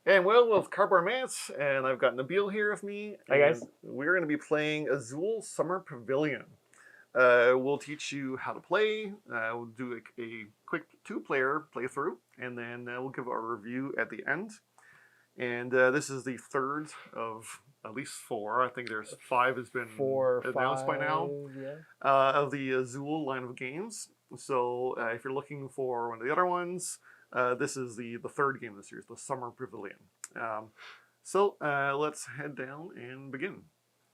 And Will with Cardboard Mance, and I've got Nabil here with me, Hi and guys. we're going to be playing Azul Summer Pavilion. We'll teach you how to play. We'll do a quick two-player playthrough, and then we'll give our review at the end. And this is the third of at least four. I think there's five has been Four, announced by now five, yeah. of the Azul line of games. So if you're looking for one of the other ones, this is the third game of the series, the Summer Pavilion. Let's head down and begin.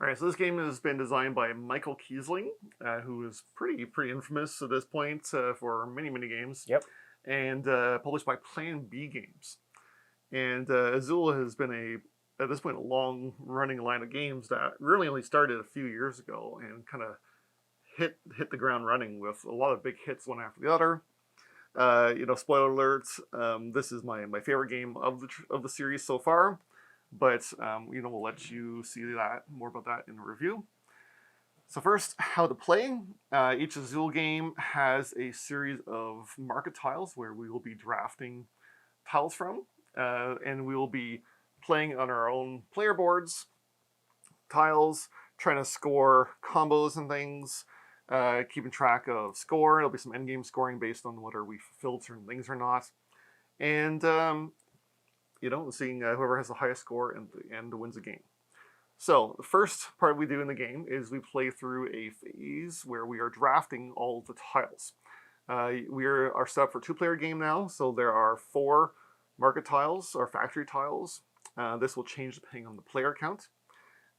All right, so this game has been designed by Michael Kiesling, who is pretty infamous at this point for many games. Yep. And published by Plan B Games. And Azul has been at this point, a long-running line of games that really only started a few years ago and kind of hit the ground running with a lot of big hits one after the other. Spoiler alerts. This is my favorite game of the series so far, but we'll let you see that more about that in the review. So first, how to play. Each Azul game has a series of market tiles where we will be drafting tiles from, and we will be playing on our own player boards, tiles, trying to score combos and things. Keeping track of score. There'll be some endgame scoring based on whether we fulfilled certain things or not. And, seeing whoever has the highest score and wins the game. So the first part we do in the game is we play through a phase where we are drafting all of the tiles. We are set up for a two-player game now, so there are 4 market tiles or factory tiles. This will change depending on the player count.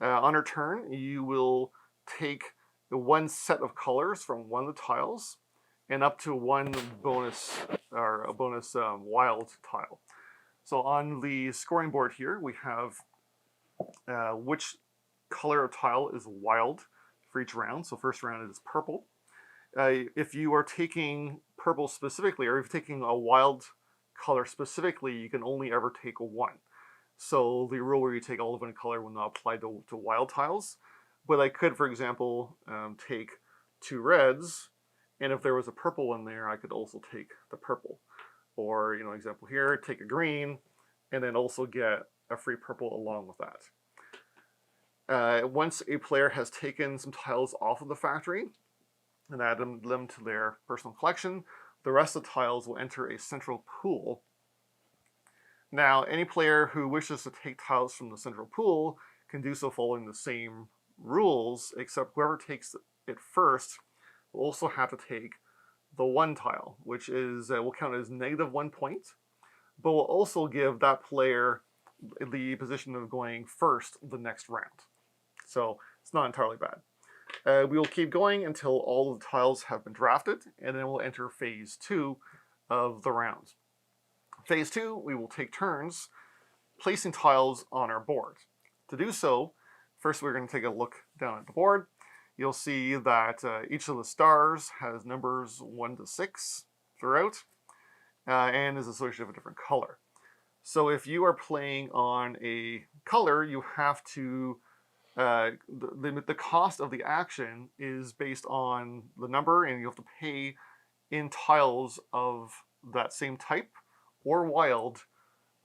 On your turn, you will take the one set of colors from one of the tiles and up to one bonus or a bonus wild tile. So on the scoring board here, we have which color of tile is wild for each round. So first round is purple. If you are taking purple specifically, or if you're taking a wild color specifically, you can only ever take one. So the rule where you take all of one color will not apply to wild tiles. But I could, for example, take 2 reds, and if there was a purple in there, I could also take the purple. Or, example here, take a green, and then also get a free purple along with that. Once a player has taken some tiles off of the factory and added them to their personal collection, the rest of the tiles will enter a central pool. Now, any player who wishes to take tiles from the central pool can do so following the same rules, except whoever takes it first will also have to take the 1 tile, which is will count as -1 point, but will also give that player the position of going first the next round. So it's not entirely bad. We will keep going until all of the tiles have been drafted, and then we'll enter phase 2 of the round. Phase 2, we will take turns placing tiles on our board. To do so, first we're going to take a look down at the board. You'll see that each of the stars has numbers 1 to 6 throughout, and is associated with a different color. So if you are playing on a color, you have to, the cost of the action is based on the number, and you have to pay in tiles of that same type or wild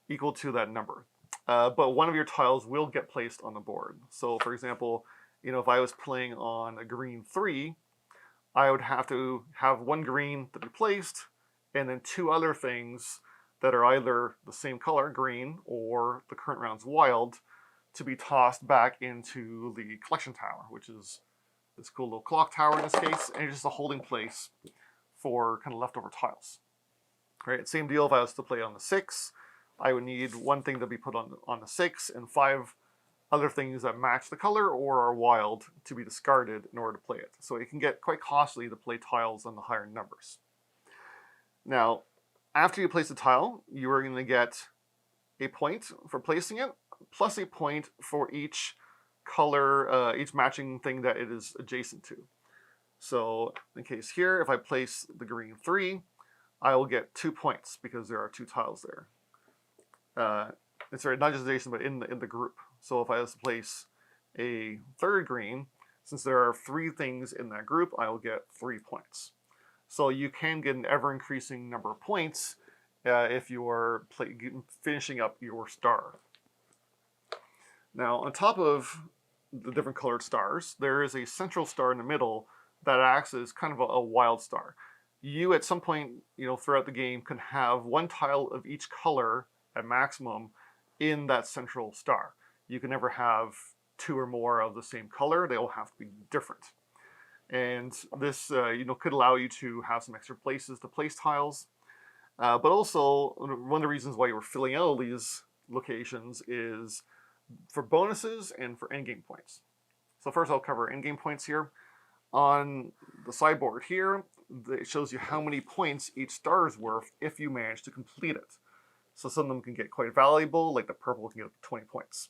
equal to that number. But one of your tiles will get placed on the board. So for example, if I was playing on a green 3, I would have to have 1 green to be placed, and then 2 other things that are either the same color, green, or the current round's wild, to be tossed back into the collection tower, which is this cool little clock tower in this case, and it's just a holding place for kind of leftover tiles. Right, same deal if I was to play on the 6. I would need 1 thing to be put on the 6 and 5 other things that match the color or are wild to be discarded in order to play it. So it can get quite costly to play tiles on the higher numbers. Now, after you place a tile, you are going to get a point for placing it, plus a point for each color, each matching thing that it is adjacent to. So in case here, if I place the green 3, I will get 2 points because there are 2 tiles there. Sorry, not just adjacent, but in the group. So if I was to place a 3rd green, since there are 3 things in that group, I will get 3 points. So you can get an ever-increasing number of points if you're finishing up your star. Now, on top of the different colored stars, there is a central star in the middle that acts as kind of a wild star. You, at some point, throughout the game, can have one tile of each color at maximum in that central star. You can never have two or more of the same color. They all have to be different. And this, could allow you to have some extra places to place tiles. But also, one of the reasons why you were filling out all these locations is for bonuses and for endgame points. So first I'll cover endgame points here. On the sideboard here, it shows you how many points each star is worth if you manage to complete it. So some of them can get quite valuable, like the purple can get up to 20 points,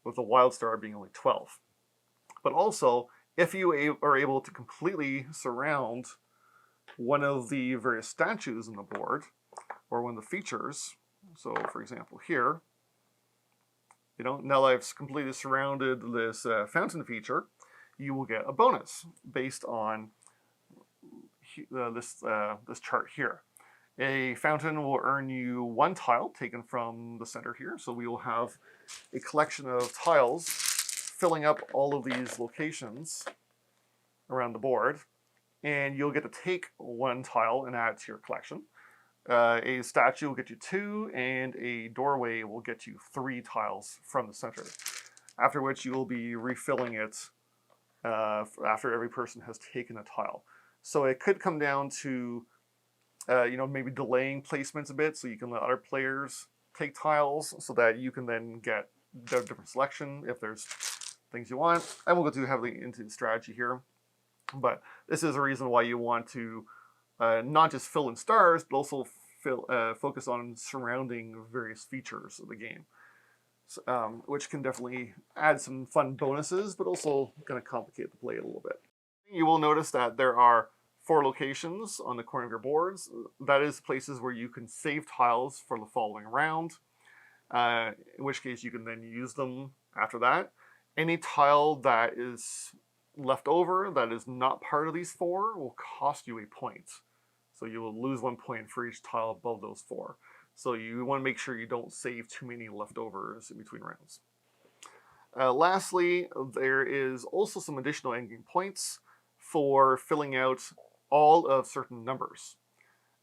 with the wild star being only 12. But also, if you are able to completely surround one of the various statues on the board, or one of the features, so for example here, now that I've completely surrounded this fountain feature, you will get a bonus based on this chart here. A fountain will earn you one tile taken from the center here, so we will have a collection of tiles filling up all of these locations around the board, and you'll get to take one tile and add to your collection. A statue will get you 2, and a doorway will get you 3 tiles from the center. After which you will be refilling it after every person has taken a tile. So it could come down to, maybe delaying placements a bit so you can let other players take tiles so that you can then get the different selection if there's things you want. I won't go too heavily into the strategy here, but this is a reason why you want to not just fill in stars, but also focus on surrounding various features of the game, which can definitely add some fun bonuses, but also going to complicate the play a little bit. You will notice that there are 4 locations on the corner of your boards. That is places where you can save tiles for the following round, in which case you can then use them after that. Any tile that is left over that is not part of these 4 will cost you a point. So you will lose 1 point for each tile above those 4. So you want to make sure you don't save too many leftovers in between rounds. Lastly, there is also some additional endgame points for filling out all of certain numbers.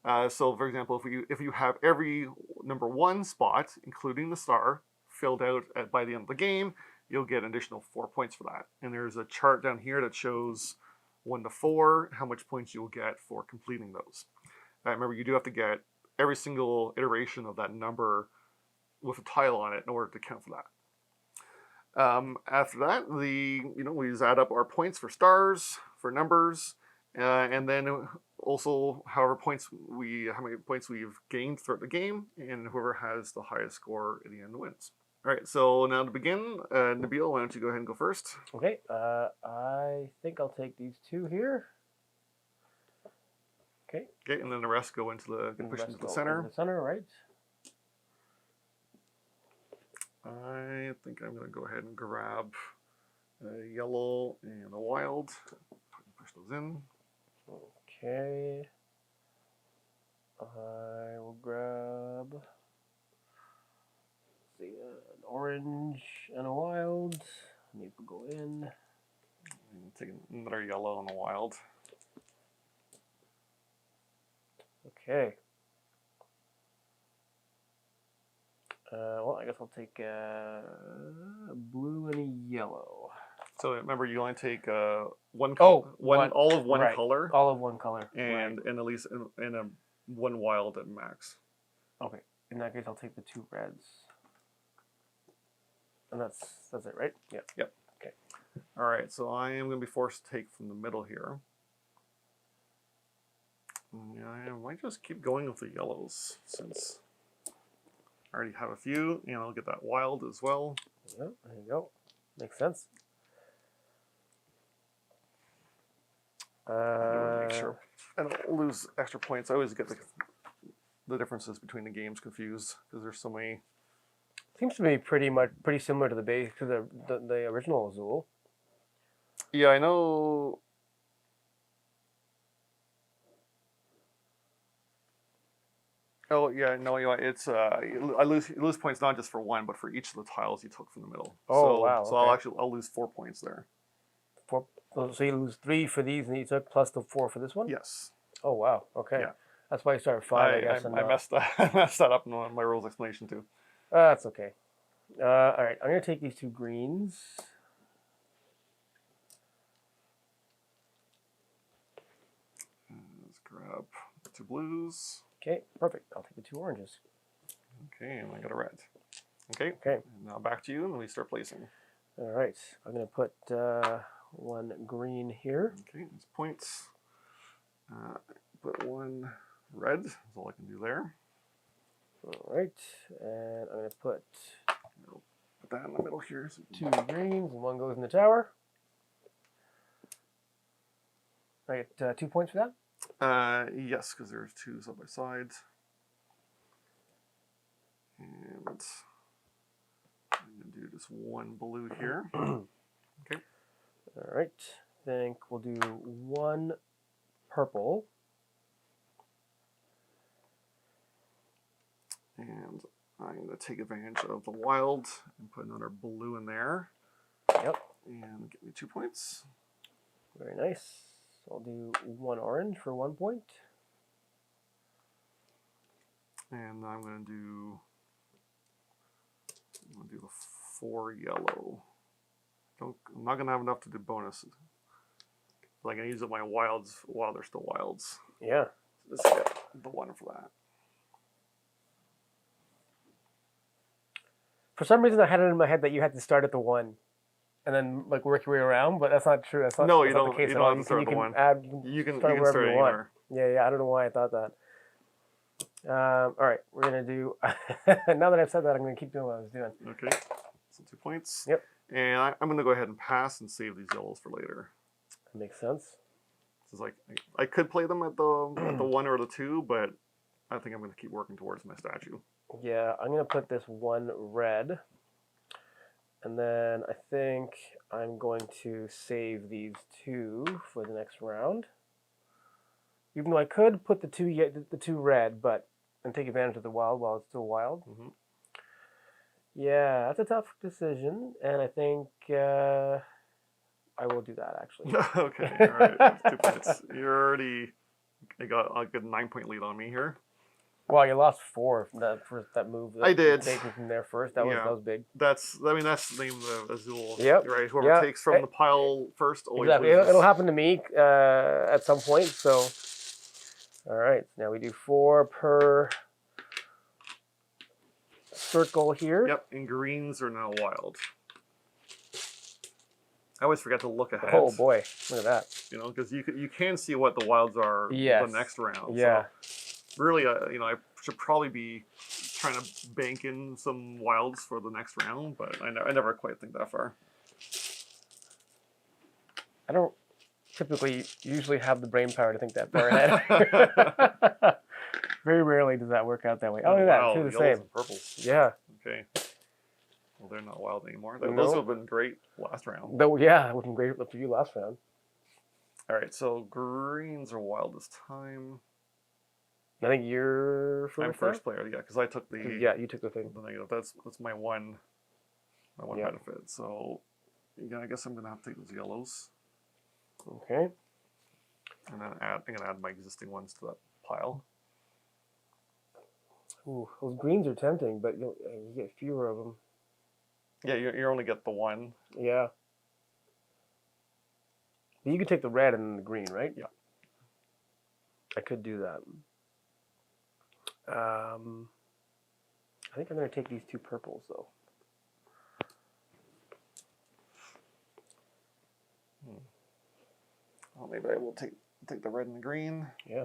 So for example, if you have every number 1 spot, including the star, filled out by the end of the game, you'll get an additional 4 points for that. And there's a chart down here that shows 1 to 4, how much points you'll get for completing those. Remember, you do have to get every single iteration of that number with a tile on it in order to count for that. After that, we just add up our points for stars, for numbers, and then also how many points we've gained throughout the game, and whoever has the highest score at the end wins. All right, so now to begin, Nabil, why don't you go ahead and go first? Okay, I think I'll take these 2 here. Okay. Okay, and then the rest go into push into the center. The center, right? I think I'm going to go ahead and grab a yellow and a wild. Push those in. Okay. I will grab an orange and a wild. These will go in. And take another yellow and a wild. Okay. Well, I guess I'll take a blue and a yellow. So remember, you only take one all of one right. color. All of one color. And right. and at least in a 1 wild at max. Okay. In that case, I'll take the 2 reds. And that's it, right? Yeah. Yep. Okay. All right. So I am going to be forced to take from the middle here. I might just keep going with the yellows since I already have a few, and I'll get that wild as well. Yep, there you go. Makes sense. Make sure I don't lose extra points. I always get the differences between the games confused because there's so many. Seems to be pretty similar to the original Azul. Yeah, I know. Oh yeah, no, it's I lose points not just for one, but for each of the tiles you took from the middle. Oh, so, wow, So okay. I'll lose 4 points there. 4. So you lose 3 for these, and you took plus the 4 for this one. Yes. Oh wow. Okay. Yeah. That's why you start at 5, I guess, and I not. messed that I messed that up in my rules explanation too. That's okay. All right. I'm gonna take these 2 greens. Let's grab 2 blues. Okay. Perfect. I'll take the 2 oranges. Okay, and I got a red. Okay. Okay. And now back to you, and we start placing. All right. I'm gonna put 1 green here. Okay, there's points. Put 1 red. That's all I can do there. All right. And I'm gonna put Put that in the middle here. So 2 greens, and 1 goes in the tower. I get 2 points for that. Yes, because there's 2 side by side. And I'm gonna do just 1 blue here. Okay. All right. I think we'll do 1 purple. And I'm going to take advantage of the wild and put another blue in there. Yep. And get me 2 points. Very nice. So I'll do 1 orange for 1 point. And I'm going to do the 4 yellow. I'm not going to have enough to do bonuses. Like I use up my wilds while they're still wilds. Yeah. So let's get the 1 for that. For some reason, I had it in my head that you had to start at the 1 and then like work your way around, but that's not true. That's not, No, that's you not don't. the case You at don't all. have to start at the 1. Add, You can start wherever start you want. anywhere. Yeah. I don't know why I thought that. All right, we're gonna do. Now that I've said that, I'm gonna keep doing what I was doing. Okay, so 2 points. Yep. And I'm going to go ahead and pass and save these yellows for later. That makes sense. It's like I could play them at the 1 or the 2, but I think I'm going to keep working towards my statue. Yeah, I'm gonna put this 1 red, and then I think I'm going to save these 2 for the next round. Even though I could put the 2 red, but and take advantage of the wild while it's still wild. Mm-hmm. Yeah, that's a tough decision, and I think I will do that actually. Okay, all right, 2 points. You got a good 9-point lead on me here. Well, you lost 4 from that move. I did. Taking from there first. That was big. That's the name of Azul. Yep. Right. Whoever takes from the pile first always exactly. loses. It'll happen to me at some point. So, all right. Now we do 4 per circle here. Yep. And greens are now wild. I always forget to look ahead. Oh boy, look at that. You know, because you can see what the wilds are the next round. Yeah. So really, I should probably be trying to bank in some wilds for the next round, but I never quite think that far. I don't usually have the brain power to think that far ahead. Very rarely does that work out that way. Oh, look at that. 2 the same. And purples. Yeah. Okay. Well, they're not wild anymore. No. Those would have been great last round. Though, yeah, it would have been great for you last round. All right, so greens are wild this time. I think you're first. I'm first player, yeah, because I took the. Yeah, you took the thing. The negative. That's my one benefit. So, yeah, I guess I'm gonna have to take those yellows. Okay. And then I'm gonna add my existing ones to that pile. Ooh, those greens are tempting, but you get fewer of them. Yeah, you only get the 1. Yeah. You can take the red and the green, right? Yeah. I could do that. I think I'm going to take these 2 purples, though. Well, maybe I will take the red and the green. Yeah.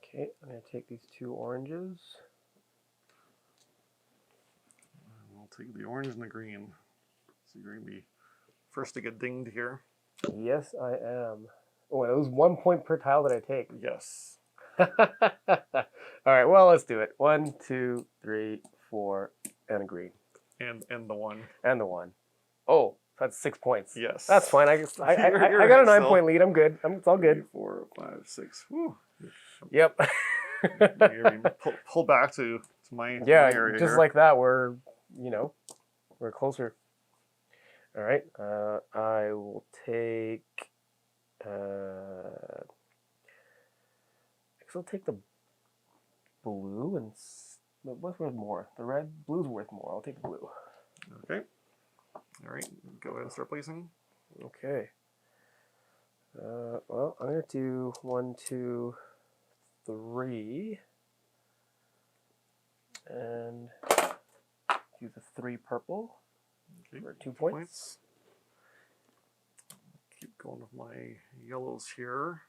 Okay, I'm going to take these 2 oranges. I'll take the orange and the green. So you're going to be first to get dinged here. Yes, I am. Oh, it was 1 point per tile that I take. Yes. All right, well, let's do it. 1, 2, 3, 4, and a green. And the 1. And the 1. Oh, that's 6 points. Yes. That's fine. I got a 9-point lead. I'm good. It's all good. 3, 4, 5, 6. Whew. Yep. Pull back to my Yeah, area just here. like that, we're closer. All right. I will take. I guess I'll take the blue and what's worth more? The red, blue's worth more. I'll take the blue. Okay. All right. Go ahead and start placing. Okay. Well, I'm gonna do 1, 2, 3, and do the 3 purple Okay. for 2 points. Keep going with my yellows here.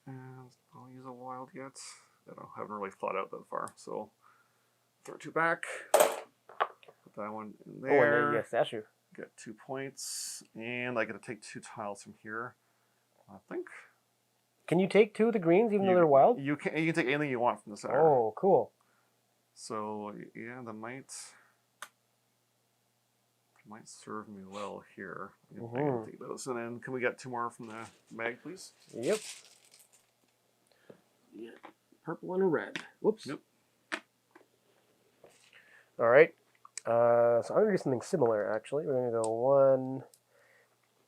And I'll use a wild yet. I haven't really thought out that far. So throw 2 back. Put that one in there. Oh, and yes, statue. Get 2 points. And I get to take 2 tiles from here. I think. Can you take 2 of the greens even though they're wild? You can take anything you want from the center. Oh, cool. So yeah, that might serve me well here. I can take those. And then can we get 2 more from the mag, please? Yep. Yeah. Purple and a red. Whoops. Yep. All right. So I'm gonna do something similar actually. We're gonna go 1,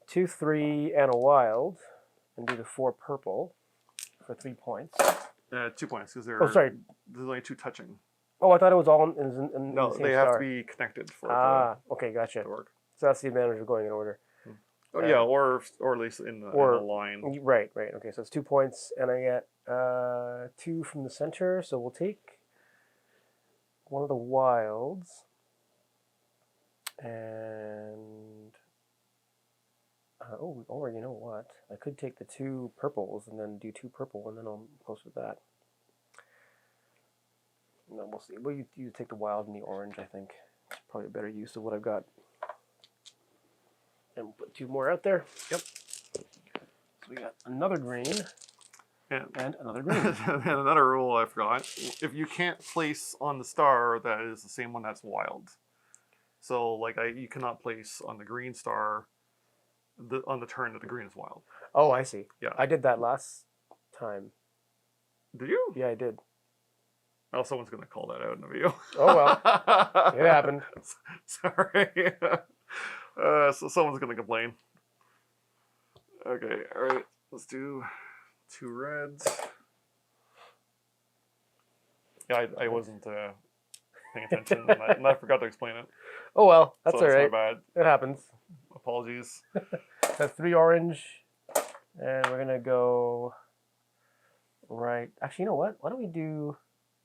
2, 3, and a wild, and do the 4 purple for 3 points. 2 points because Oh, sorry. There's only 2 touching. Oh, I thought it was all in No, the same they have star. to be connected for okay, gotcha. it to work. So that's the advantage of going in order. Oh yeah, or at least in the line. Right. Okay, so it's 2 points, and I get 2 from the center. So we'll take one of the wilds, and or you know what? I could take the 2 purples and then do 2 purple, and then I'm close with that. No, we'll see. Well, you take the wild and the orange. I think it's probably a better use of what I've got. And we'll put 2 more out there. Yep. So we got another green and another green. And another rule I forgot: if you can't place on the star that is the same one that's wild, so like you cannot place on the green star on the turn that the green is wild. Oh, I see. Yeah, I did that last time. Did you? Yeah, I did. Oh, someone's gonna call that out in the video. Oh well, it happened. Sorry. So someone's gonna complain. Okay, all right. Let's do 2 reds. Yeah, I wasn't paying attention, and I forgot to explain it. Oh well, that's so all right. Not bad. It happens. Apologies. That's 3 orange, and we're gonna go right. Actually, you know what? Why don't we do?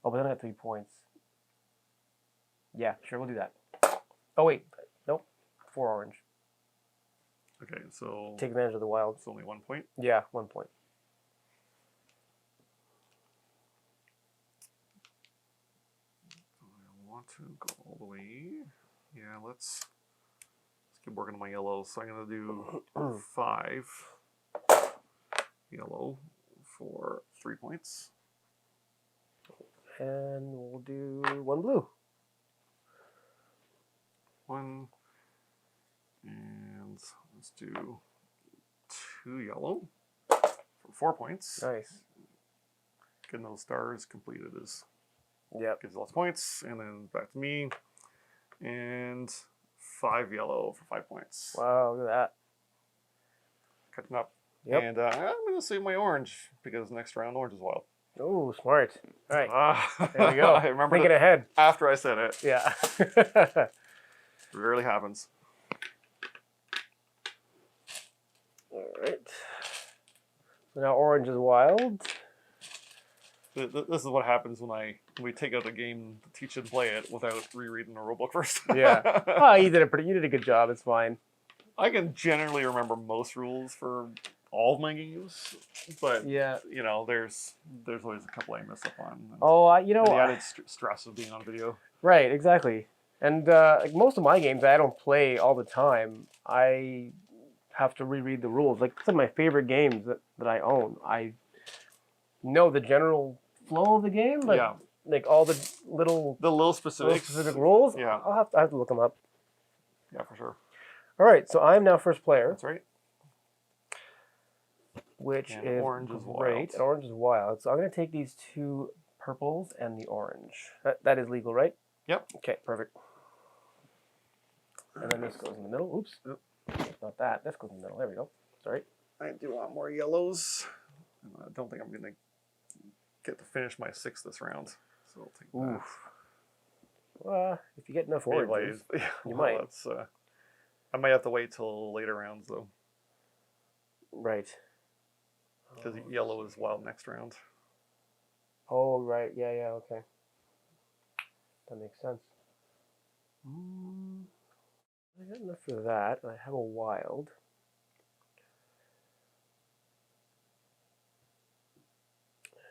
Oh, but then I got 3 points. Yeah, sure, we'll do that. Oh wait, nope. 4 orange. Okay, so Take advantage of the wild. it's only 1 point. Yeah, 1 point. I want to go all the way. Yeah, let's keep working on my yellows. So I'm gonna do 5 yellow for 3 points. And we'll do 1 blue. 1. And let's do 2 yellow for 4 points. Nice. Getting those stars completed is Yep. gives lots of points. And then back to me. And 5 yellow for 5 points. Wow, look at that. Catching up. Yep. And I'm going to save my orange because next round orange is wild. Oh, smart. All right. There we go. I remember Thinking ahead. after I said it. Yeah. Rarely happens. All right. So now orange is wild. This is what happens when we take out the game to teach you to play it without rereading the rulebook first. Yeah. Oh, you did a good job. It's fine. I can generally remember most rules for all of my games, but Yeah. you know, there's always a couple I mess up on. Oh, And the added stress of being on video. Right, exactly. And like most of my games I don't play all the time. I have to reread the rules. Like some of my favorite games that I own, I know the general flow of the game, but Yeah. like all the little specific rules, Yeah. I have to look them up. Yeah, for sure. All right, so I'm now first player. That's right. which And is orange is great. wild. And orange is wild. So I'm going to take these 2 purples and the orange. That is legal, right? Yep. Okay, perfect. And then this goes in the middle. Oops. Yep. Not that. This goes in the middle. There we go. Sorry. I do want more yellows. I don't think I'm going to get to finish my 6 this round. So I'll take that. Well, if you get enough oranges, you might. I might have to wait till later rounds, though. Right. Because yellow is wild next round. Oh, right. Yeah, okay. That makes sense. I got enough for that, and I have a wild.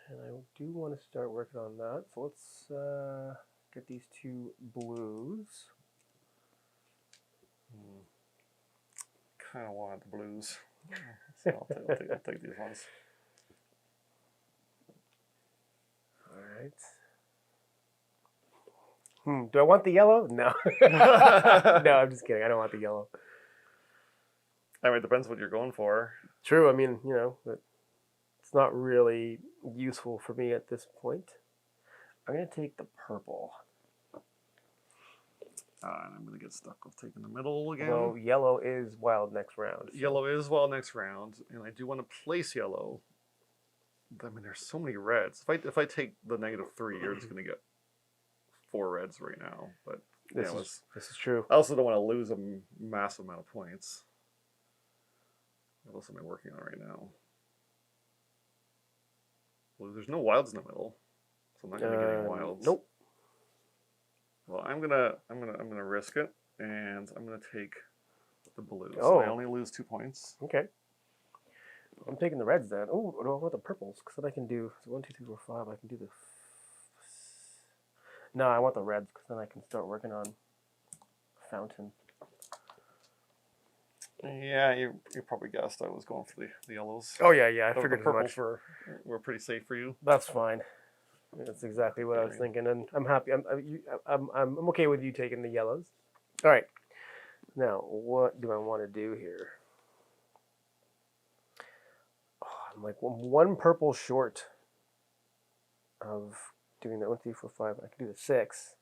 And I do want to start working on that. So let's get these 2 blues. Kind of want the blues. So I'll take these ones. All right. Do I want the yellow? No. No, I'm just kidding. I don't want the yellow. I mean, it depends what you're going for. True. I mean, but it's not really useful for me at this point. I'm going to take the purple. And I'm going to get stuck with taking the middle again. Well, yellow is wild next round. So. Yellow is wild next round, and I do want to place yellow. I mean, there's so many reds. If I take the -3, you're just going to get 4 reds right now. But this is true. I also don't want to lose a massive amount of points. What else am I working on right now? Well, there's no wilds in the middle, so I'm not going to get any wilds. Nope. Well, I'm gonna risk it, and I'm gonna take the blues. Oh. I only lose 2 points. Okay. I'm taking the reds then. Oh, no, I want the purples because then I can do 1, 2, 3, 4, 5. I can do the. No, I want the reds because then I can start working on fountain. Yeah, you probably guessed I was going for the yellows. Oh yeah, I The figured as purples much. were pretty safe for you. That's fine. That's exactly what I was thinking, and I'm happy. I'm okay with you taking the yellows. All right. Now, what do I want to do here? Oh, I'm like 1 purple short of doing that. 1, 2, 3, 4, 5. I can do the 6,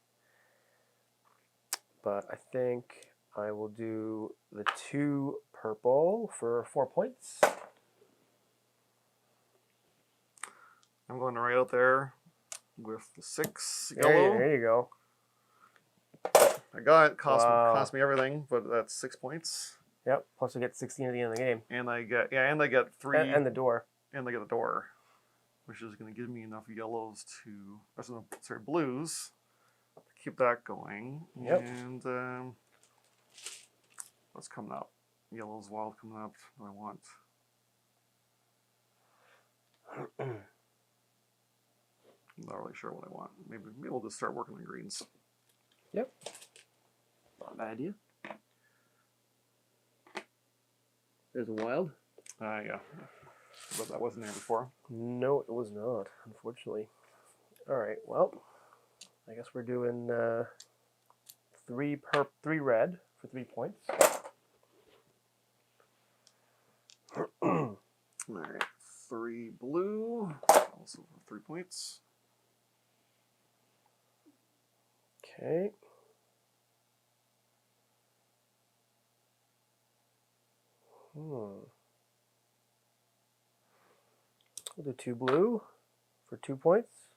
but I think I will do the 2 purple for 4 points. I'm going right out there with the 6 yellow. There you go. I got it. Cost me everything, but that's 6 points. Yep. Plus, I get 16 at the end of the game. And I get 3. And the door. And I get the door, which is going to give me enough yellows blues to keep that going. Yep. And what's coming up? Yellow's wild coming up. What do I want? I'm not really sure what I want. Maybe we'll just start working on greens. Yep. Not a bad idea. There's a wild. Yeah. But that wasn't there before. No, it was not, unfortunately. All right, well, I guess we're doing 3 red for 3 points. All right, 3 blue, also for 3 points. Okay. We'll do 2 blue for 2 points.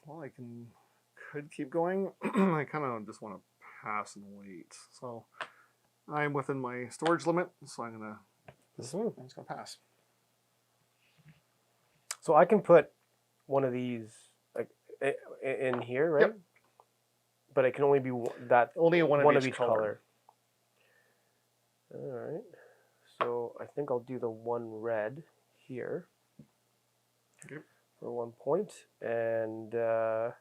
Well, I could keep going. I kind of just want to pass and wait. So I'm within my storage limit, so I'm just gonna pass. So I can put one of these like in here, right? Yep. But it can only be that only one of each color. All right. So I think I'll do the 1 red here. Okay. For 1 point, and I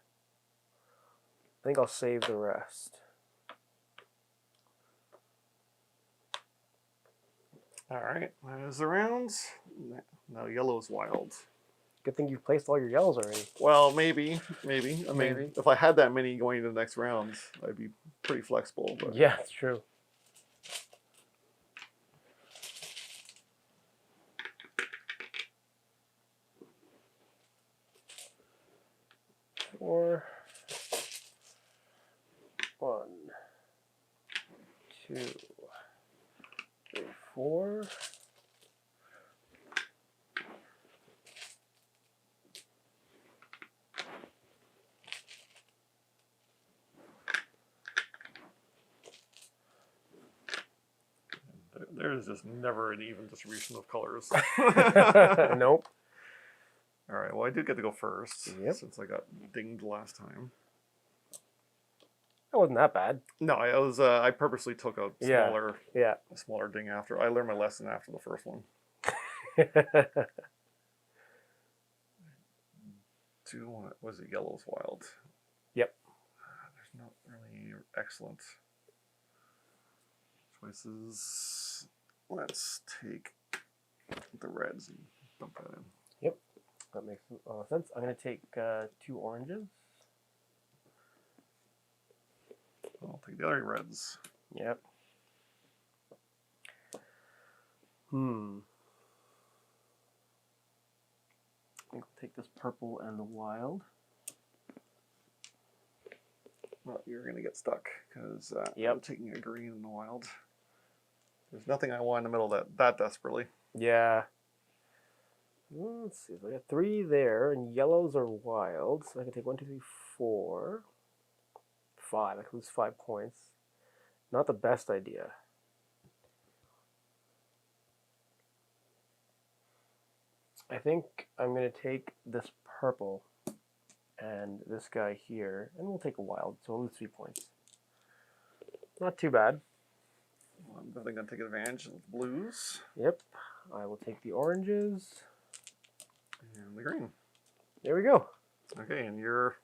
think I'll save the rest. All right, that is the rounds. Now yellow's wild. Good thing you've placed all your yellows already. Well, maybe. I mean, if I had that many going into the next round, I'd be pretty flexible. But yeah, it's true. 4. 1, 2, 3, 4. There's just never an even distribution of colors. Nope. All right, well, I did get to go first Yep. since I got dinged last time. That wasn't that bad. No, I purposely took a smaller, Yeah. a smaller ding after. I learned my lesson after the first one. Was it Yellow's Wild? Yep. There's not really excellent choices. Let's take the reds and dump that in. Yep. That makes sense. I'm going to take 2 oranges. I'll take the other reds. Yep. I think I'll take this purple and the wild. Well, you're going to get stuck because Yep. I'm taking a green and a wild. There's nothing I want in the middle that desperately. Yeah. Let's see. So I got 3 there, and yellows are wild. So I can take 1, 2, 3, 4, 5. I can lose 5 points. Not the best idea. I think I'm going to take this purple and this guy here, and we'll take a wild, so we'll lose 3 points. Not too bad. Well, I'm definitely going to take advantage of the blues. Yep. I will take the oranges. And the green. There we go. Okay, and you're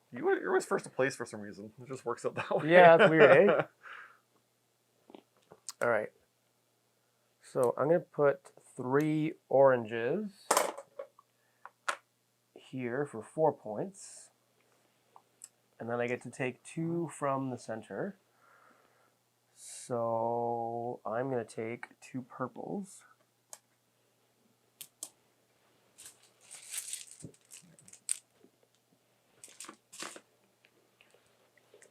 always first to place for some reason. It just works out that way. Yeah, that's weird, eh? All right. So I'm going to put 3 oranges here for 4 points. And then I get to take 2 from the center. So I'm going to take 2 purples.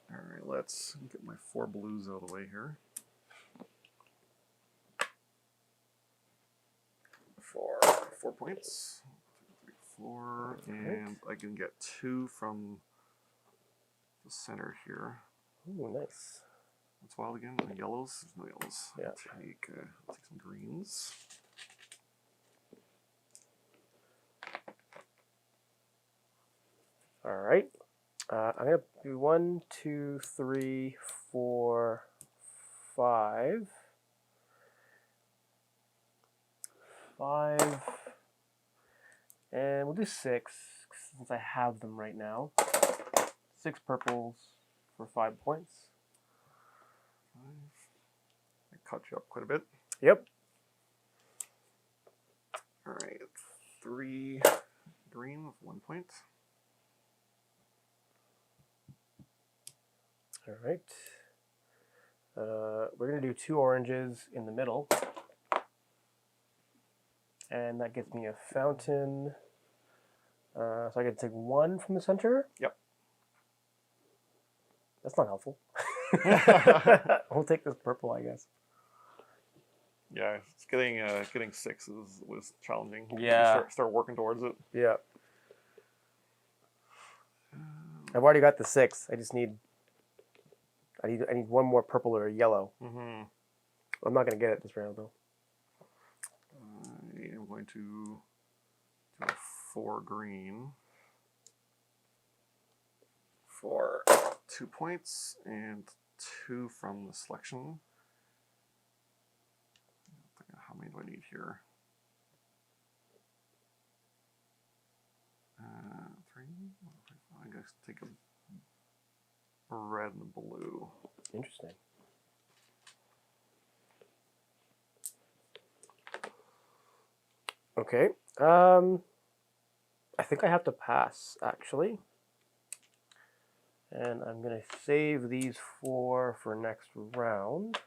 All right, let's get my 4 blues out of the way here. 4 points. 4, and I can get 2 from the center here. Ooh, nice. What's wild again? Yellows? There's no yellows. Yeah. I'll take some greens. All right. I'm going to do 1, 2, 3, 4, 5. 5. And we'll do 6 since I have them right now. 6 purples for 5 points. 5. I caught you up quite a bit. Yep. All right, 3 green with 1 point. All right. We're going to do 2 oranges in the middle. And that gets me a fountain. So I can take 1 from the center. Yep. That's not helpful. We'll take this purple, I guess. Yeah, it's getting 6 was challenging. Yeah. Start working towards it. Yeah. I've already got the 6. I just need. I need 1 more purple or a yellow. Mm-hmm. I'm not going to get it this round though. I am going to do a 4 green for 2 points and 2 from the selection. How many do I need here? 3. I guess take a red and a blue. Interesting. Okay. I think I have to pass, actually. And I'm going to save these 4 for next round.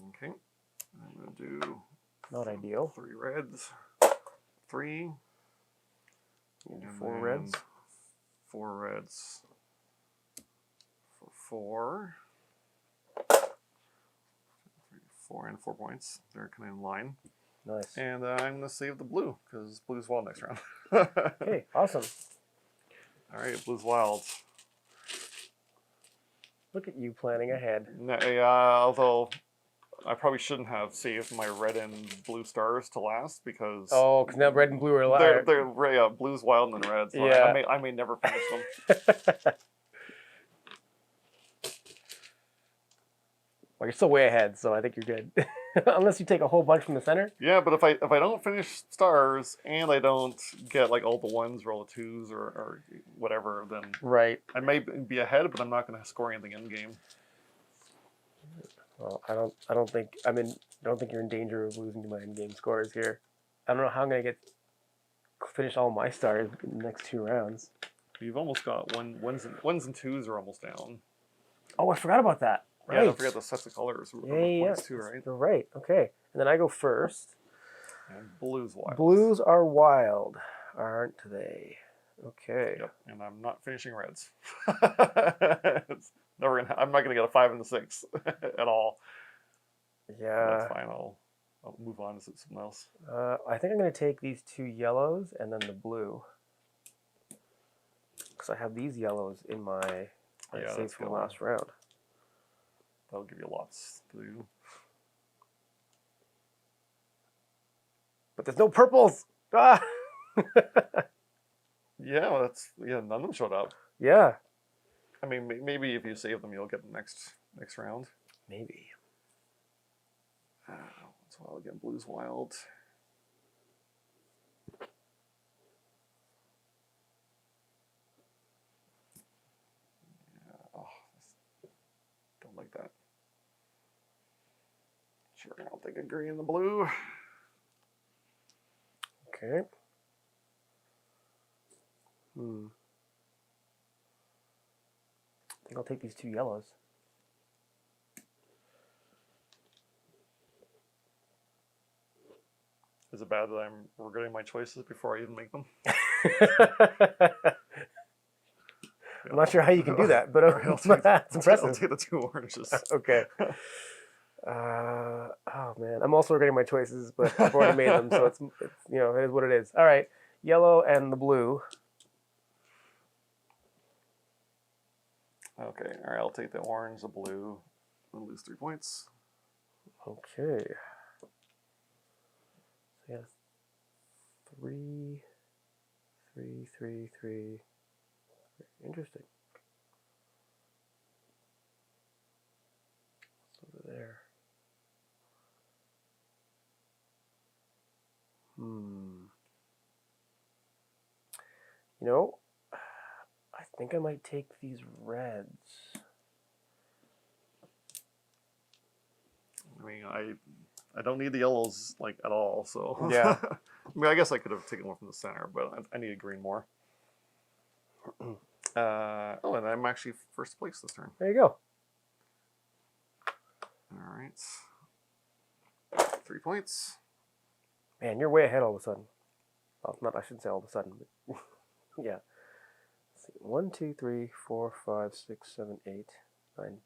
Okay. I'm going to do Not ideal. 3 reds. 3. And 4 reds. 4 reds for 4. 4 and 4 points. They're kind of in line. Nice. And I'm going to save the blue because blue's wild next round. Okay, awesome. All right, blue's wild. Look at you planning ahead. Yeah, although I probably shouldn't have saved my red and blue stars to last because Oh, because now red and blue are alive. they're blue's wild and then red. So Yeah. I may never finish them. Well, you're still way ahead, so I think you're good. Unless you take a whole bunch from the center. Yeah, but if I don't finish stars and I don't get like all the ones or all the twos or whatever, then Right. I may be ahead, but I'm not going to score anything in game. Well, I don't think you're in danger of losing to my in-game scores here. I don't know how I'm gonna finish all my stars in the next 2 rounds. You've almost got ones and twos are almost down. Oh, I forgot about that. Right. Yeah, don't forget the sets of colors. Yeah. Too, right? You're right. Okay, and then I go first. And blue's wild. Blues are wild, aren't they? Okay. Yep, and I'm not finishing reds. I'm not gonna get a 5 and a 6 at all. Yeah. That's fine. I'll move on to something else. I think I'm going to take these 2 yellows and then the blue. Because I have these yellows in my save from last round. That'll give you lots to do. But there's no purples! Ah! Yeah, none of them showed up. Yeah. I mean, maybe if you save them, you'll get the next round. Maybe. That's wild again. Blue's wild. Yeah, don't like that. Sure, I'll take a green and the blue. Okay. I think I'll take these 2 yellows. Is it bad that I'm regretting my choices before I even make them? I'm not sure how you can do that, but that's impressive. I'll take the 2 oranges. Okay. Oh man, I'm also regretting my choices, but I've already made them, so it's it is what it is. All right, yellow and the blue. Okay, all right, I'll take the orange, the blue, and lose 3 points. Okay. So yeah, 3, 3, 3, 3. Interesting. What's over there? I think I might take these reds. I mean, I don't need the yellows like at all, so yeah. I mean, I guess I could have taken one from the center, but I need a green more. And I'm actually first place this turn. There you go. All right, 3 points. Man, you're way ahead all of a sudden. Well, I shouldn't say all of a sudden, but yeah. Let's see. 1, 2, 3, 4, 5, 6, 7, 8, 9,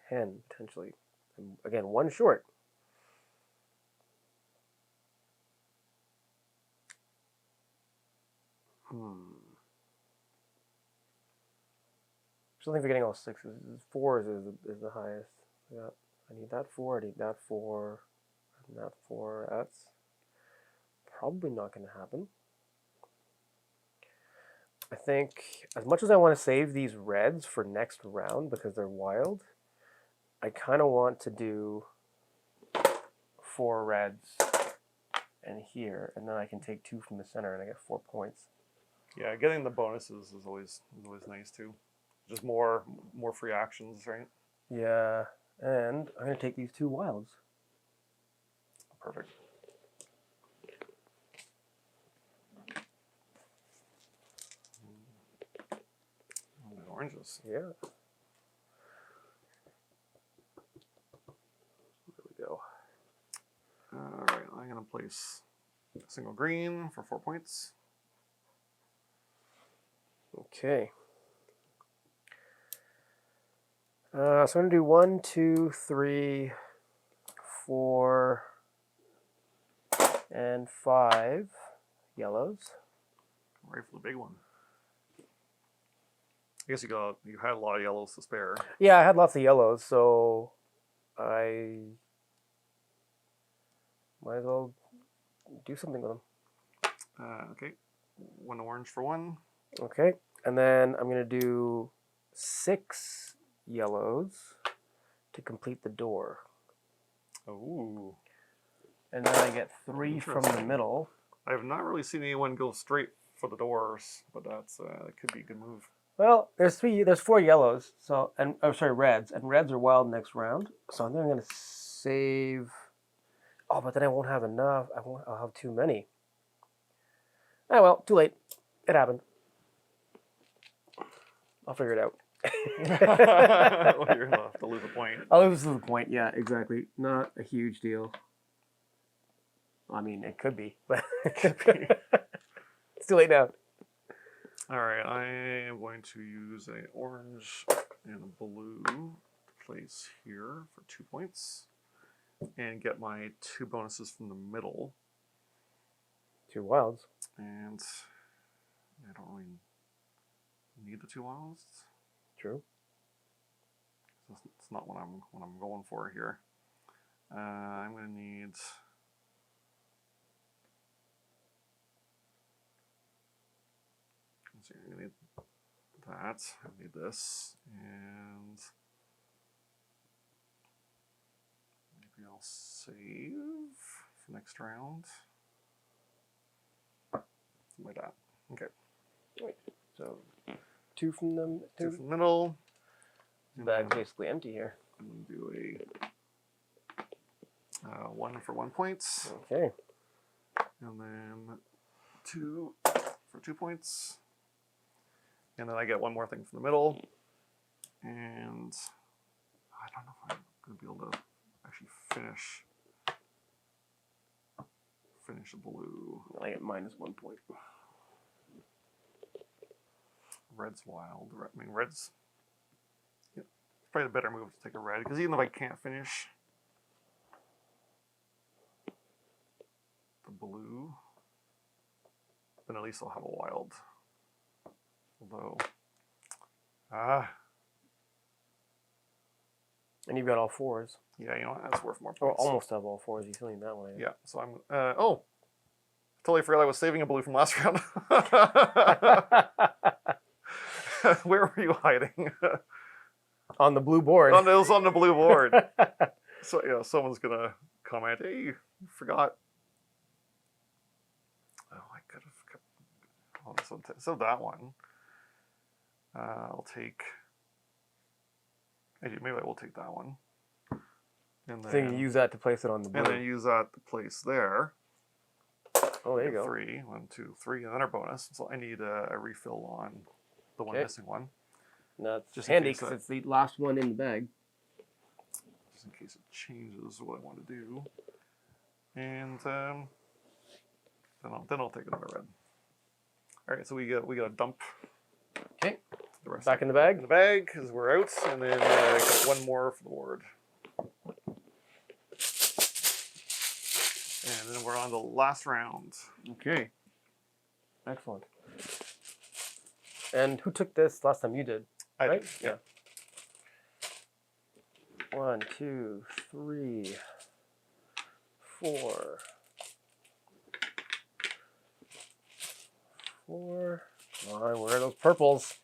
10 potentially. And again, 1 short. Still think we're getting all 6s. 4s is the highest. Yeah, I need that 4. I need that 4. And that 4. That's probably not going to happen. I think as much as I want to save these reds for next round because they're wild, I kind of want to do 4 reds and here, and then I can take 2 from the center and I get 4 points. Yeah, getting the bonuses is always nice too. Just more free actions, right? Yeah, and I'm going to take these 2 wilds. Perfect. Oranges. Yeah. There we go. All right, I'm going to place a single green for 4 points. Okay. So I'm gonna do 1, 2, 3, 4, and 5 yellows. Right for the big one. I guess you had a lot of yellows to spare. Yeah, I had lots of yellows, so I might as well do something with them. Okay, 1 orange for 1. Okay, and then I'm gonna do 6 yellows to complete the door. Ooh. And then I get 3 from the Interesting. middle. I have not really seen anyone go straight for the doors, but that could be a good move. Well, there's 4 yellows, so reds, and reds are wild next round. So I'm gonna save. Oh, but then I won't have enough. I'll have too many. Oh well, too late. It happened. I'll figure it out. Well, you're gonna have to lose a point. I'll lose the point. Yeah, exactly. Not a huge deal. I mean, it could be, but it's too late now. All right, I am going to use an orange and a blue to place here for 2 points, and get my 2 bonuses from the middle. 2 wilds. And I don't really need the 2 wilds. True. It's not what I'm going for here. I'm going to need. Let's see, I'm going to need that. I need this, and maybe I'll save for next round. Something like that. Okay. Wait. So 2 from the 2 from the middle. Bag's basically empty here. I'm going to do a 1 for 1 point. Okay. And then 2 for 2 points. And then I get 1 more thing from the middle. And I don't know if I'm going to be able to actually finish a blue. I get -1 point. Red's wild. I mean, red's probably the better move to take a red, because even if I can't finish the blue, then at least I'll have a wild. Although, And you've got all 4s. yeah, you know what? That's worth more Or points. almost have all 4s. You still need that one. Yeah, so I'm. Oh, totally forgot I was saving a blue from last round. Where were you hiding? On the blue board. It was on the blue board. So yeah, someone's gonna comment, "Hey, you forgot." Oh, I could have kept. Oh, so that one. I'll take. Maybe I will take that one. And So you can use that to place it on the blue. And then use that to place there. Oh, there you go. 3, 1, 2, 3, and then our bonus. So I need a refill on the one missing one. That's Just just handy in case because it's the last one in the bag. Just in case it changes what I want to do. And then I'll take another red. All right, so we got a dump. Okay. The rest Back in the bag. in the bag because we're out, and then get 1 more for the board. And then we're on the last round. Okay. Excellent. And who took this last time? You did, I right? did, yeah. 1, 2, 3, 4. 4. Oh, where are those purples?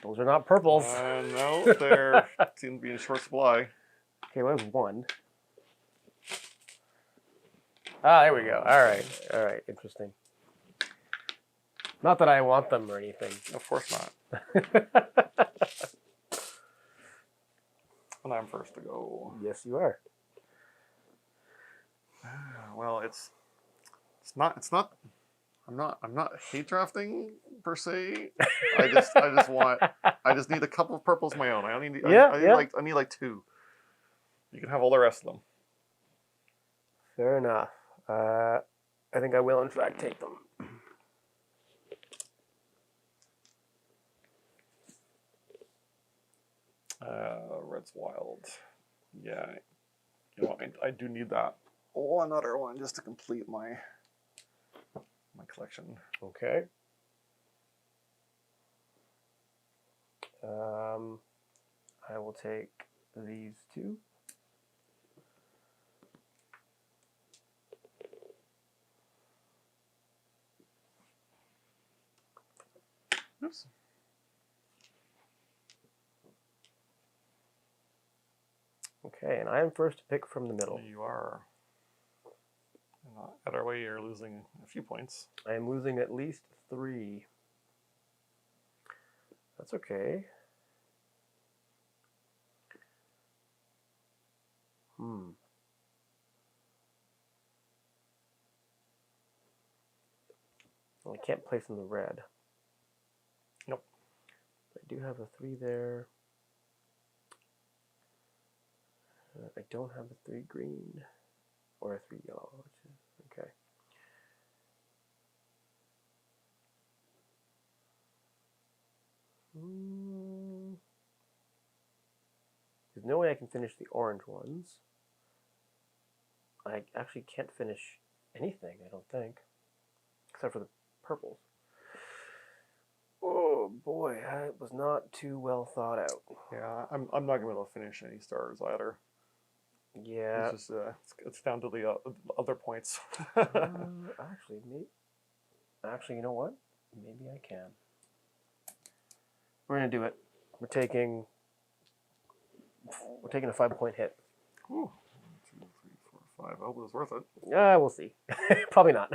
Those are not purples. No, they seem to be in short supply. Okay, what was 1? Ah, there we go. All right, interesting. Not that I want them or anything. Of course not. And I'm first to go. Yes, you are. Well, it's not. I'm not hate drafting per se. I just need a couple of purples of my own. I need like 2. You can have all the rest of them. Fair enough. I think I will, in fact, take them. Red's wild. Yeah, you know, I do need that. Oh, another one just to complete my collection. Okay. I will take these two. Oops. Okay, and I am first to pick from the middle. You are. Either way, you're losing a few points. I am losing at least 3. That's okay. Well, I can't place in the red. Nope. I do have a 3 there. I don't have a 3 green or a 3 yellow, which is okay. There's no way I can finish the orange ones. I actually can't finish anything, I don't think, except for the purples. Oh boy, that was not too well thought out. Yeah, I'm not gonna be able to finish any stars either. Yeah. It's just it's down to the other points. Actually, you know what? Maybe I can. We're gonna do it. We're taking a 5-point hit. Ooh. 1, 2, 3, 4, 5. I hope it was worth it. We'll see. Probably not.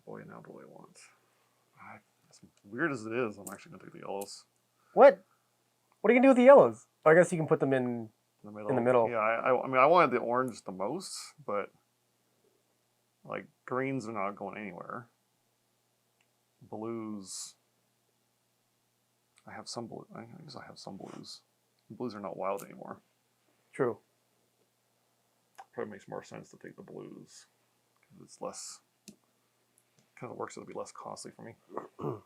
Boy, now do I want. As weird as it is, I'm actually gonna take the yellows. What? What are you gonna do with the yellows? I guess you can put them in the middle. In the middle. Yeah, I mean, I wanted the orange the most, but like greens are not going anywhere. Blues. I have some blue. I guess I have some blues. Blues are not wild anymore. True. Probably makes more sense to take the blues because it's less. Kind of works out to be less costly for me. All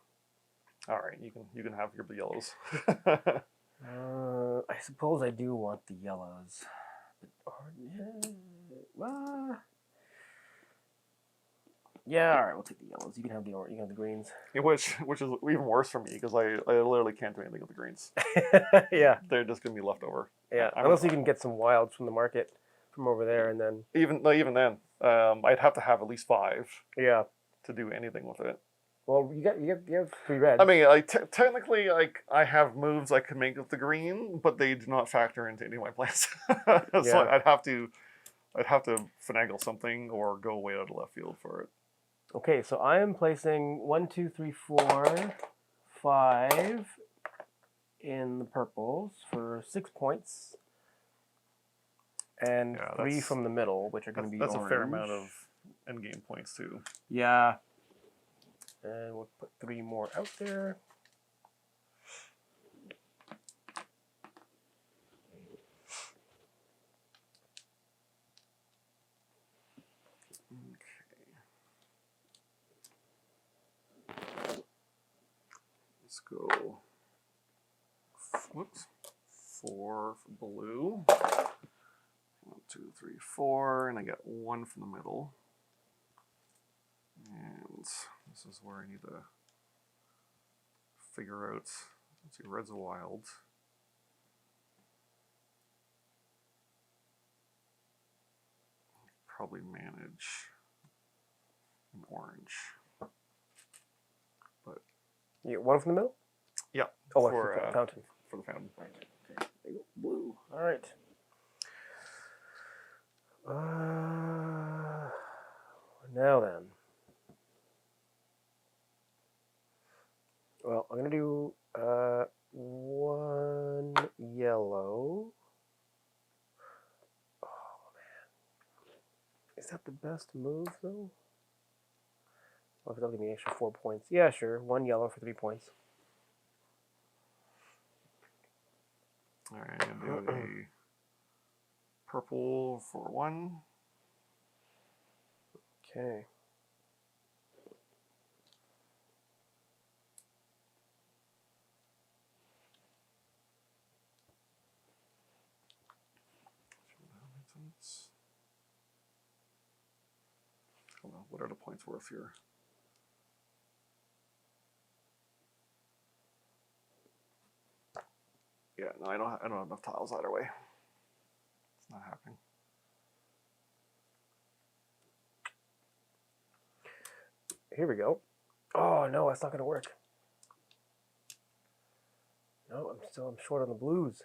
right, you can have your yellows. I suppose I do want the yellows. Yeah, all right, we'll take the yellows. You can have the orange. You can have the greens. Which is even worse for me because I literally can't do anything with the greens. Yeah, they're just gonna be left over. Yeah, unless you can get some wilds from the market from over there, and then even then, I'd have to have at least 5. Yeah. To do anything with it. Well, you have 3 reds. I mean, like technically, like I have moves I could make with the green, but they do not factor into any of my plans. So I'd have to finagle something or go way out of left field for it. Okay, so I am placing 1, 2, 3, 4, 5 in the purples for 6 points, and 3 from the middle, which are going to be that's orange. A fair amount of endgame points too. Yeah. And we'll put 3 more out there. Let's go. Whoops. 4 for blue. 1, 2, 3, 4, and I got 1 from the middle. And this is where I need to figure out. Let's see, red's a wild. Probably manage an orange. But you get 1 from the middle? Yeah. Oh, for the fountain. For the fountain. Okay. There you go. Blue. All right. Now then. Well, I'm going to do 1 yellow. Oh, man. Is that the best move, though? Well, if they'll give me an extra 4 points. Yeah, sure. 1 yellow for 3 points. All right, I'm going to do a purple for 1. Okay. What are the points worth here? Yeah, no, I don't have enough tiles either way. It's not happening. Here we go. Oh no, that's not gonna work. No, I'm short on the blues.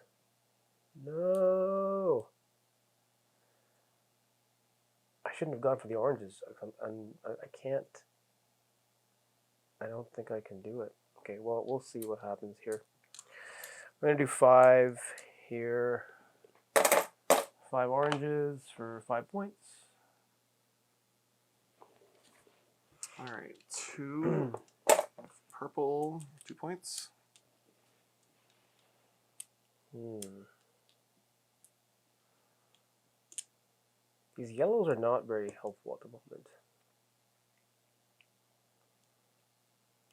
No. I shouldn't have gone for the oranges. I can't. I don't think I can do it. Okay, well, we'll see what happens here. I'm going to do 5 here. 5 oranges for 5 points. All right, 2 purple, 2 points. These yellows are not very helpful at the moment.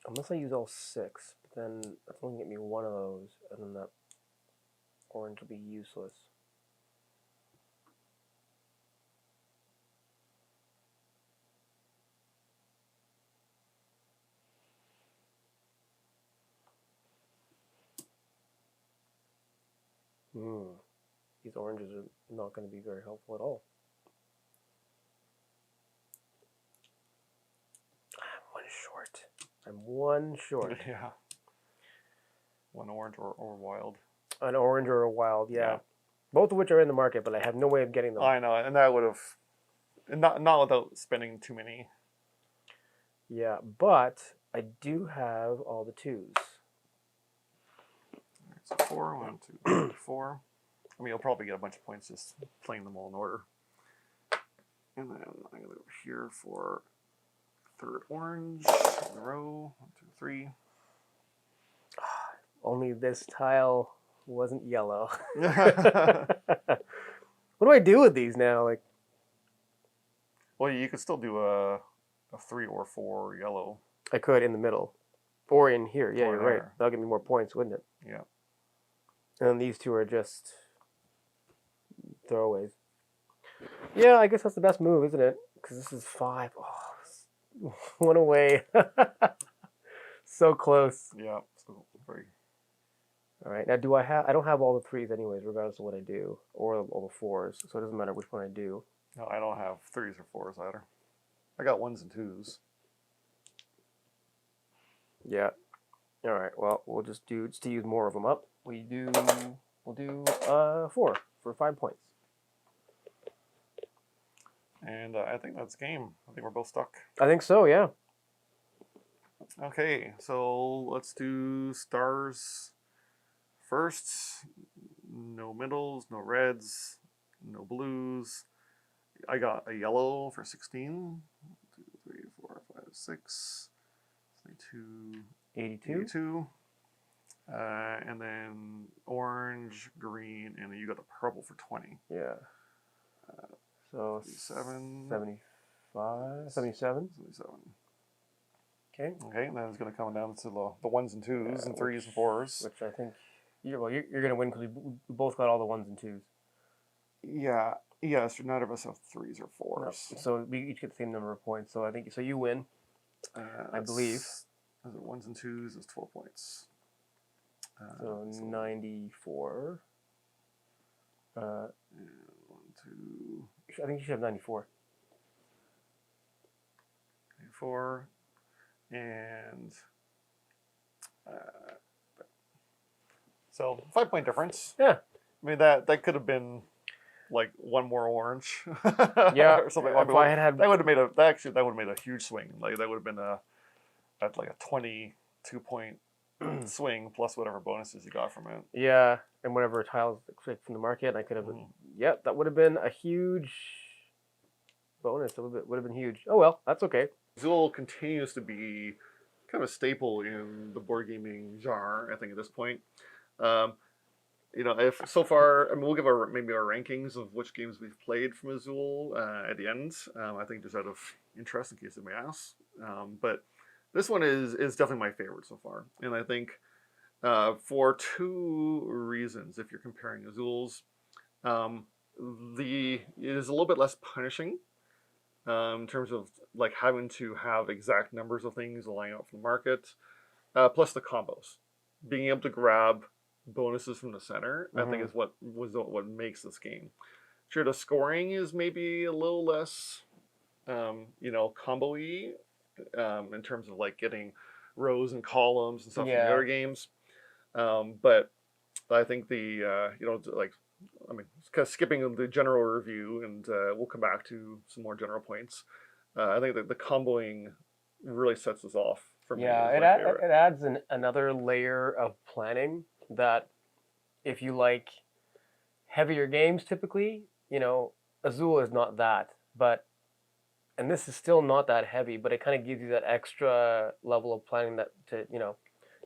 Unless I use all 6, but then that's only get me 1 of those, and then that orange will be useless. These oranges are not going to be very helpful at all. I'm 1 short. Yeah. 1 orange or wild. An orange or a wild, yeah. Both of which are in the market, but I have no way of getting them. I know, and that would have, not without spending too many. Yeah, but I do have all the 2s. So 4, 1, 2, 3, 4. I mean, you'll probably get a bunch of points just playing them all in order. And then I'm going to go here for 3rd orange in a row. 1, 2, 3. Only this tile wasn't yellow. What do I do with these now? Like, well, you could still do a 3 or 4 yellow. I could in the middle. Or in here. Yeah, Or you're there. right. That'll give me more points, wouldn't it? Yeah. And these 2 are just throwaways. Yeah, I guess that's the best move, isn't it? Because this is 5. Oh, 1 away. So close. Yeah. So very. All right. Now, I don't have all the 3s anyways, regardless of what I do, or all the 4s. So it doesn't matter which one I do. No, I don't have 3s or 4s either. I got 1s and 2s. Yeah. All right. Well, we'll just do, just to use more of them up. We'll do 4 for 5 points. And I think that's game. I think we're both stuck. I think so. Yeah. Okay, so let's do stars first. No middles, no reds, no blues. I got a yellow for 16. 1, 2, 3, 4, 5, 6. 82. 82. And then orange, green, and then you got the purple for 20. Yeah. So 77. 75, 77. 77. Okay. Okay, and then it's going to come down to the 1s and 2s and 3s and 4s. Which I think you're going to win because we both got all the 1s and 2s. Yeah. Yes, neither of us have 3s or 4s. No. So we each get the same number of points. So I think you win. I believe. Is it 1s and 2s is 12 points. So 94. 1, 2. I think you should have 94. 94. And so 5-point difference. Yeah. I mean that could have been like 1 more orange. Yeah. Or something. If I had that would have made a huge swing. Like that would have been a 22-point swing plus whatever bonuses you got from it. Yeah, and whatever tiles from the market, I could have. Yep, that would have been a huge bonus. It would have been huge. Oh well, that's okay. Azul continues to be kind of a staple in the board gaming genre, I think, at this point. If so far, I mean, we'll give maybe our rankings of which games we've played from Azul at the end. I think just out of interest, in case anybody asks. But this one is definitely my favorite so far, and I think for 2 reasons. If you're comparing Azuls, it is a little bit less punishing. in terms of like having to have exact numbers of things lying out from the market. Plus the combos, being able to grab bonuses from the center, I think Hmm. is what makes this game. Sure, the scoring is maybe a little less, combo-y, in terms of like getting rows and columns and stuff from the Yeah. other games. But I think like, I mean, kind of skipping the general review, and we'll come back to some more general points. I think that the comboing really sets this off for me Yeah, as my favorite. it adds another layer of planning that if you like heavier games typically, Azul is not that, but and this is still not that heavy, but it kind of gives you that extra level of planning that to,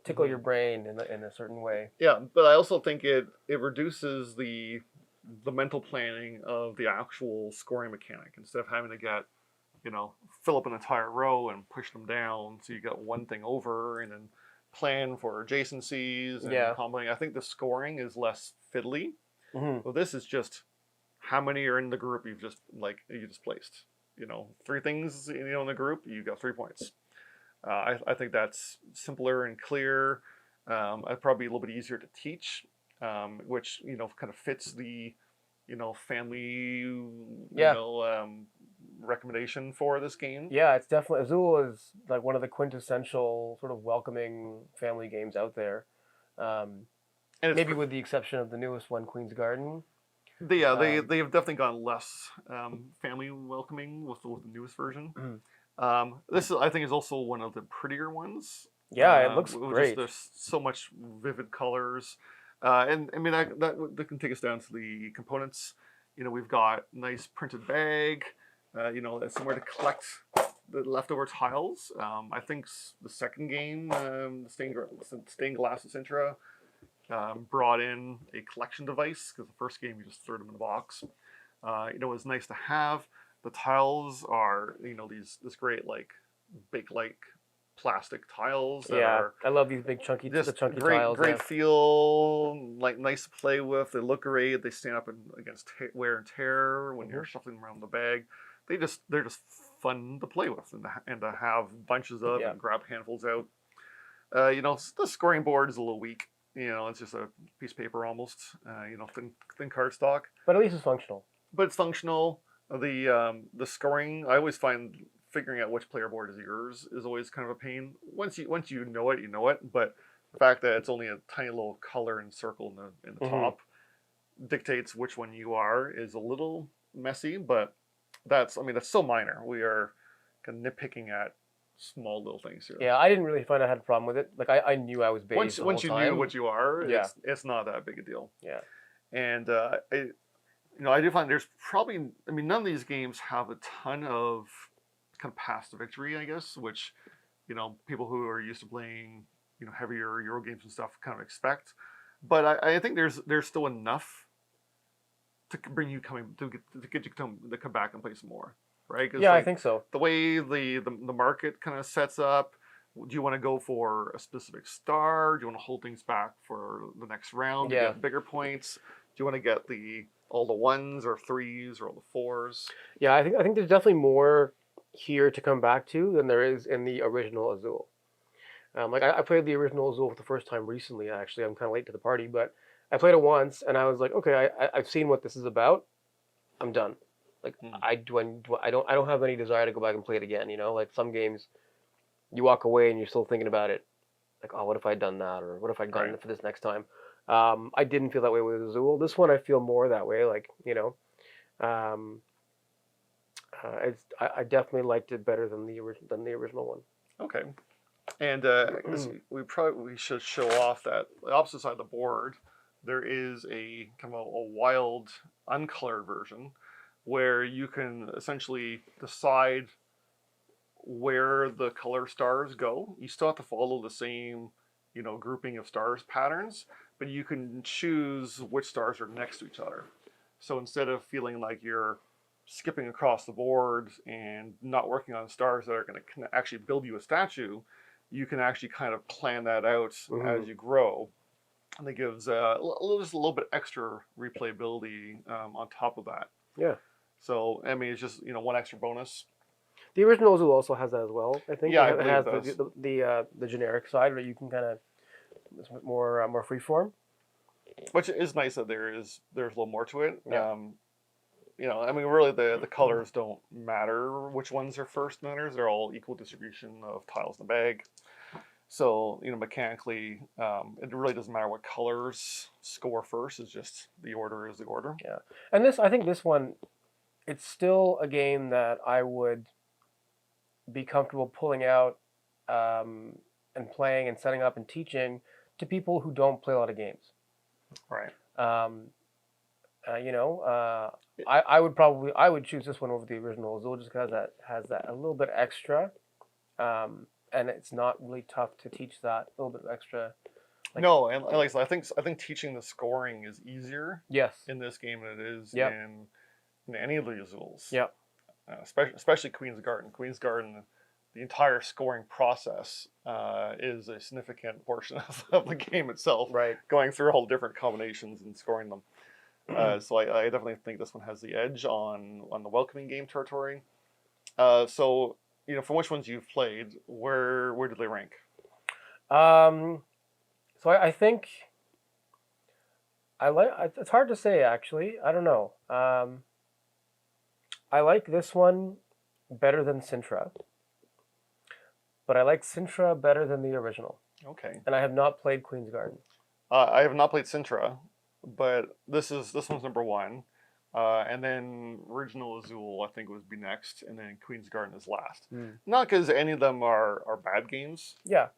tickle Mm-hmm. your brain in a certain way. Yeah, but I also think it reduces the mental planning of the actual scoring mechanic instead of having to get fill up an entire row and push them down so you get one thing over and then plan for adjacencies and Yeah. comboing. I think the scoring is less fiddly. Hmm. Well, this is just how many are in the group you just placed. Three things in the group, you got 3 points. I think that's simpler and clear. I'd probably be a little bit easier to teach, which kind of fits the family Yeah. recommendation for this game. Yeah, it's definitely Azul is like one of the quintessential sort of welcoming family games out there. Um, And it's Maybe with the exception of the newest one, Queen's Garden. they have definitely gone less family welcoming with the newest version. This I think is also one of the prettier ones. Yeah, it looks Just great. there's so much vivid colors, and I mean that can take us down to the components. We've got nice printed bag. Somewhere to collect the leftover tiles. I think the second game, the stained glass Sintra, brought in a collection device because the first game you just threw them in a box. It was nice to have. The tiles are this great like bake like plastic tiles that Yeah, are I love these big the just chunky great tiles. Yeah. great feel, like nice to play with. They look great. They stand up against wear and tear when you're shuffling them around the bag. They're just fun to play with and to have bunches of Yeah, and grab handfuls out. The scoring board is a little weak. It's just a piece of paper almost. Thin cardstock, but at least it's functional. but it's functional. The scoring, I always find figuring out which player board is yours is always kind of a pain. Once you know it, you know it. But the fact that it's only a tiny little color and circle in the Hmm. top dictates which one you are is a little messy. But that's so minor. We are kind of nitpicking at small little things here. Yeah, I didn't really find I had a problem with it. Like I knew I was Once based the whole once you knew time. what you are, Yeah, it's not that big a deal. yeah, And I do find there's probably, none of these games have a ton of kind of path to victory, I guess, which people who are used to playing heavier Euro games and stuff kind of expect. But I think there's still enough to bring you to get you to come back and play some more, right? Because yeah. I think so. the way the market kind of sets up. Do you want to go for a specific star? Do you want to hold things back for the next round to Yeah, get bigger points? Do you want to get all the ones or threes or all the fours? yeah. I think there's definitely more here to come back to than there is in the original Azul. Like I played the original Azul for the first time recently. Actually, I'm kind of late to the party, but I played it once and I was like, okay, I've seen what this is about. I'm done. Like Hmm. I don't have any desire to go back and play it again. Like some games, you walk away and you're still thinking about it. Like, oh, what if I'd done that, or what if I'd gotten Right. it for this next time? I didn't feel that way with Azul. This one, I feel more that way. Like, um, I definitely liked it better than than the original one. Okay. And I guess we should show off that the opposite side of the board, there is a kind of a wild, uncolored version where you can essentially decide where the color stars go. You still have to follow the same, grouping of stars patterns, but you can choose which stars are next to each other. So instead of feeling like you're skipping across the board and not working on stars that are going to actually build you a statue, you can actually kind of plan that out Hmm. as you grow. And it gives just a little bit extra replayability on top of that. Yeah. So I mean, it's just one extra bonus. The original Azul also has that as well. I think Yeah, I it believe has it does. the generic side where you can kind of it's a bit more freeform. Which is nice that there's a little more to it. Yeah. I mean, really, the colors don't matter which ones are first and others. They're all equal distribution of tiles in the bag. So, mechanically, it really doesn't matter what colors score first. It's just the order is the order. Yeah, and I think this one, it's still a game that I would be comfortable pulling out and playing and setting up and teaching to people who don't play a lot of games. Right. I would choose this one over the original Azul just because that has that a little bit extra, and it's not really tough to teach that a little bit extra. No, and like I said, I think teaching the scoring is easier. Yes. In this game than it is Yep. in any of the Azuls. Yep. Especially Queen's Garden. Queen's Garden, the entire scoring process is a significant portion of the game itself. Right. Going through all the different combinations and scoring them. So I definitely think this one has the edge on the welcoming game territory. So from which ones you've played, where do they rank? So I think I like. It's hard to say actually. I don't know. I like this one better than Sintra, but I like Sintra better than the original. Okay. And I have not played Queen's Garden. I have not played Sintra, but this one's number one. And then Original Azul, I think, would be next, and then Queen's Garden is last. Not because any of them are bad games. Yeah.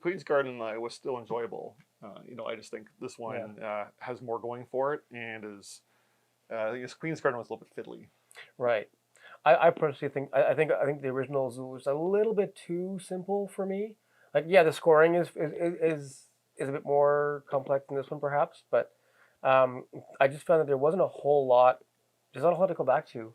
Queen's Garden was still enjoyable. I just think this one has more going for it, and is I guess Queen's Garden was a little bit fiddly. Right. I personally think I think the original Azul is a little bit too simple for me. Like, yeah, the scoring is a bit more complex than this one, perhaps, but I just found that there wasn't a whole lot. There's not a lot to go back to.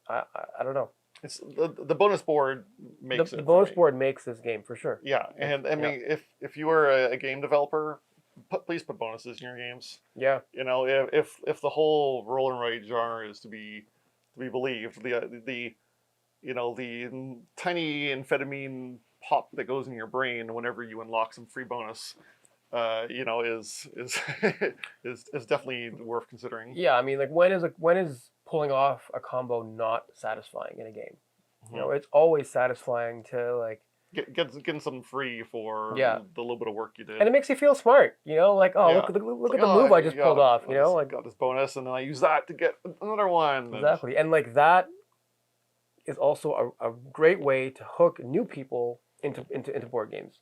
I don't know. It's the bonus board makes the bonus board makes this game for sure. Yeah, and I mean, if you were a game developer, please put bonuses in your games. Yeah. If the whole roll and write genre is to be believed, the tiny amphetamine pop that goes in your brain whenever you unlock some free bonus, is is definitely worth considering. Yeah, I mean, like when is pulling off a combo not satisfying in a game? It's always satisfying to like getting something free for the little bit of work you did, and it makes you feel smart. Look at the move I just pulled off. Got this bonus, and then I use that to get another one. Exactly, and like that is also a great way to hook new people into board games,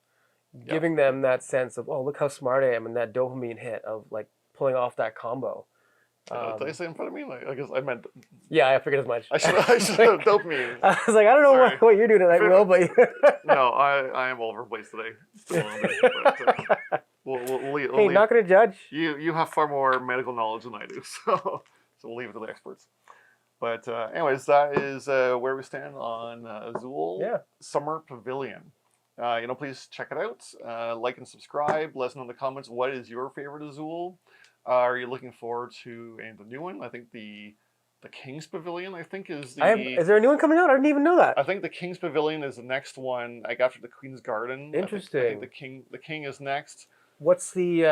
giving them that sense of, oh, look how smart I am, and that dopamine hit of like pulling off that combo. Did I say amphetamine? I guess I meant. Yeah, I figured as much. I should have dopamine. I was like, I don't know what you're doing tonight, Will, but no, I am all over the place today. Still a little bit, but, we'll hey, not gonna judge. You have far more medical knowledge than I do, so we'll leave it to the experts. But anyways, that is where we stand on Azul Summer Pavilion. Please check it out. Like and subscribe. Let us know in the comments what is your favorite Azul. Are you looking forward to the new one? I think the King's Pavilion, I think, is the... Is there a new one coming out? I didn't even know that. I think the King's Pavilion is the next one, like after the Queen's Garden. Interesting. I think the King is next. What's the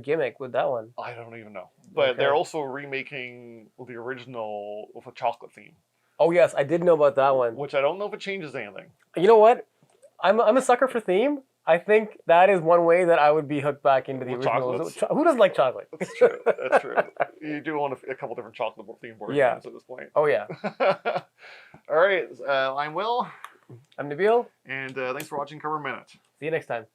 gimmick with that one? I don't even know. But they're also remaking the original with a chocolate theme. Oh yes, I did know about that one. Which I don't know if it changes anything. You know what? I'm a sucker for theme. I think that is one way that I would be hooked back into the original. Who doesn't like chocolate? That's true. That's true. You do want a couple different chocolate theme board games at this point. Oh yeah. All right. I'm Will. I'm Nabil. And thanks for watching Cover Minute. See you next time.